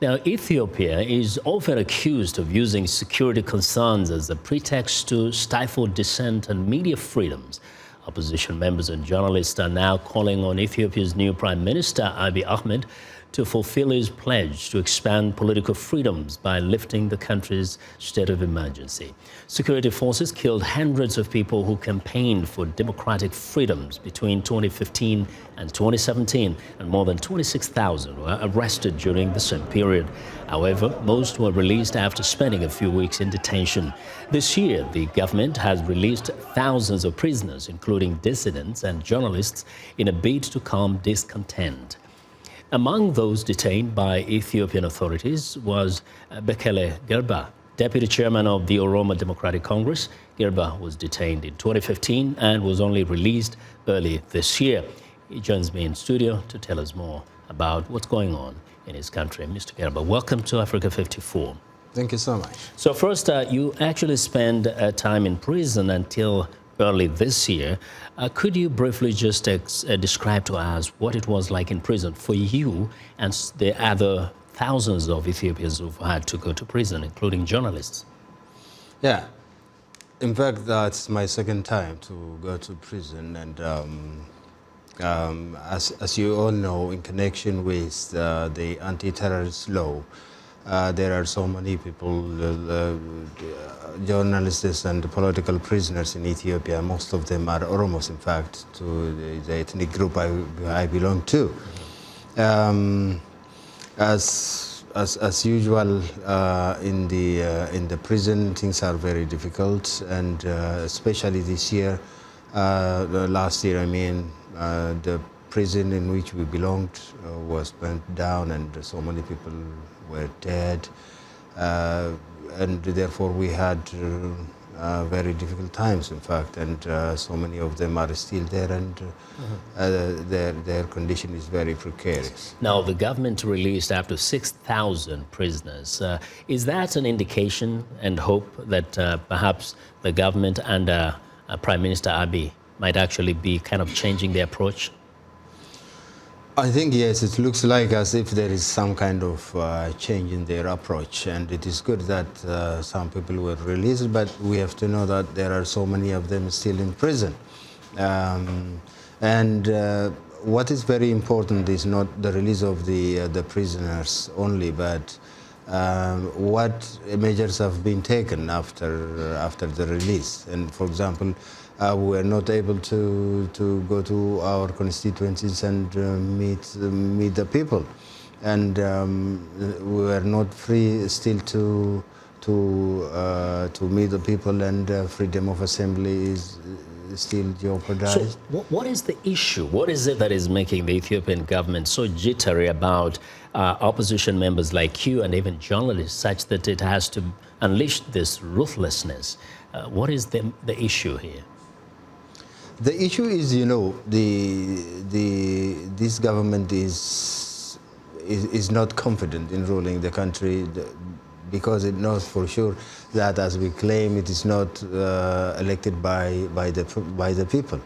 Now, Ethiopia is often accused of using security concerns as a pretext to stifle dissent and media freedoms. Opposition members and journalists are now calling on Ethiopia's new Prime Minister Abiye Ahmed to fulfill his pledge to expand political freedoms by lifting the country's state of emergency. Security forces killed hundreds of people who campaigned for democratic freedoms between 2015 and 2017, and more than 26,000 were arrested during the same period. However, most were released after spending a few weeks in detention. This year, the government has released thousands of prisoners, including dissidents and journalists, in a bid to calm discontent. Among those detained by Ethiopian authorities was Bekele Gerba, deputy chairman of the Oromo Democratic Congress. Gerba was detained in 2015 and was only released early this year. He joins me in studio to tell us more about what's going on in his country. Mr. Gerba, welcome to Africa 54. Thank you so much. So first, you actually spent time in prison until early this year. Could you briefly just describe to us what it was like in prison for you and the other thousands of Ethiopians who've had to go to prison, including journalists? Yeah. In fact, that's my second time to go to prison. And as you all know, in connection with the anti-terrorist law, there are so many people, journalists and political prisoners in Ethiopia. Most of them are Oromos, in fact, to the ethnic group I belong to. As usual, in the prison, things are very difficult, and especially this year, last year, I mean, the prison in which we belonged was burnt down, and so many people were dead, and therefore we had very difficult times, in fact, and so many of them are still there, and their condition is very precarious. Now, the government released up to 6,000 prisoners. Is that an indication and hope that perhaps the government and Prime Minister Abiy might actually be kind of changing their approach? I think, yes, it looks like as if there is some kind of change in their approach, and it is good that some people were released, but we have to know that there are so many of them still in prison. What is very important is not the release of the prisoners only, but what measures have been taken after the release. And for example, we were not able to go to our constituencies and meet the people, and we were not free still to meet the people, and freedom of assembly is still jeopardized. So what is the issue? What is it that is making the Ethiopian government so jittery about opposition members like you and even journalists, such that it has to unleash this ruthlessness? What is the issue here? The issue is, you know, this government is not confident in ruling the country, because it knows for sure that, as we claim, it is not elected by the people.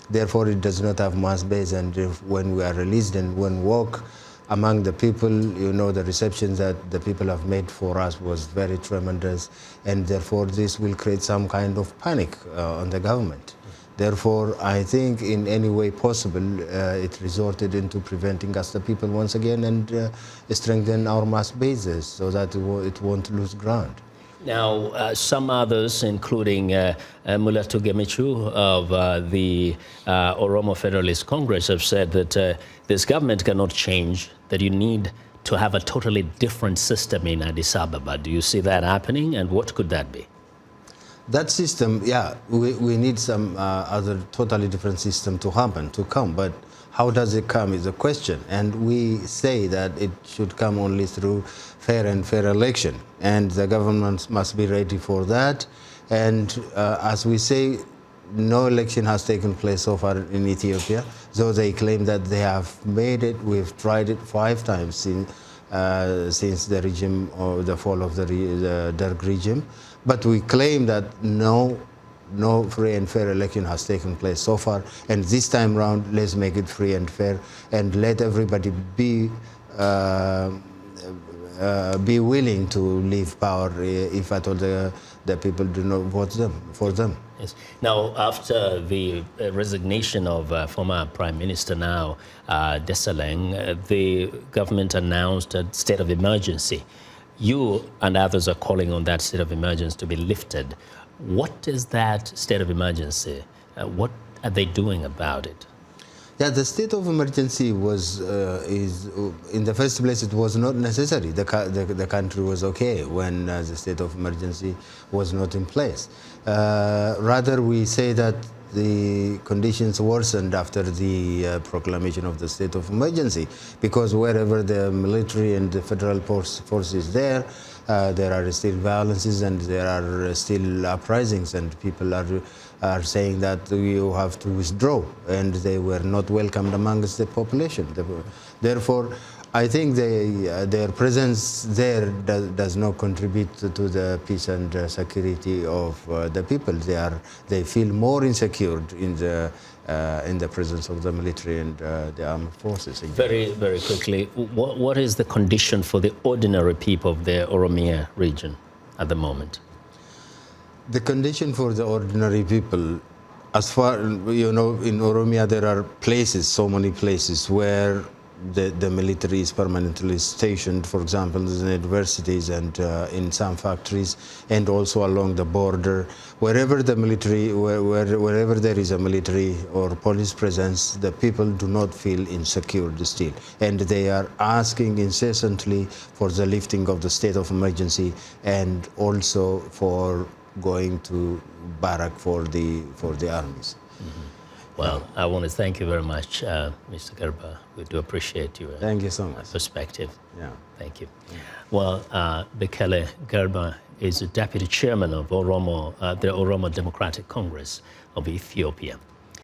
Therefore, it does not have mass base, and when we are released and when we walk among the people, you know, the reception that the people have made for us was very tremendous, and therefore this will create some kind of panic on the government. Therefore, I think in any way possible, it resorted into preventing us, the people, once again, and strengthen our mass bases so that it won't lose ground. Now, some others, including Mulatu Gemichu of the Oromo Federalist Congress, have said that this government cannot change, that you need to have a totally different system in Addis Ababa. Do you see that happening, and what could that be? That system, yeah, we need some other totally different system to happen, to come, but how does it come is a question, and we say that it should come only through fair election, and the government must be ready for that, and as we say, no election has taken place so far in Ethiopia, though they claim that they have made it. We've tried it 5 times since the regime, or the fall of the Derg regime. But we claim that no free and fair election has taken place so far, and this time round, let's make it free and fair, and let everybody be be willing to leave power if at all the people do not vote for them. Yes. Now, after the resignation of former Prime Minister now, Desalegn, the government announced a state of emergency. You and others are calling on that state of emergency to be lifted. What is that state of emergency? What are they doing about it? Yeah, the state of emergency is in the first place, it was not necessary. The country was okay when the state of emergency was not in place. Rather, we say that the conditions worsened after the proclamation of the state of emergency, because wherever the military and the federal force is there are still violences and there are still uprisings, and people are saying that you have to withdraw, and they were not welcomed amongst the population. Therefore, I think their presence there does not contribute to the peace and security of the people. They feel more insecure in the presence of the military and the armed forces. Very, very quickly, what is the condition for the ordinary people of the Oromia region at the moment? The condition for the ordinary people, as far, you know, in Oromia there are places, so many places where the military is permanently stationed, for example, in universities and in some factories, and also along the border. Wherever the military, wherever there is a military or police presence, the people do not feel insecure still, and they are asking incessantly for the lifting of the state of emergency, and also for going to barrack for the armies. Mm-hmm. Well, I want to thank you very much, Mr. Gerba. We do appreciate your thank you so much. Perspective. Yeah. Thank you. Yeah. Well, Bekele Gerba is the Deputy Chairman of the Oromo Democratic Congress of Ethiopia.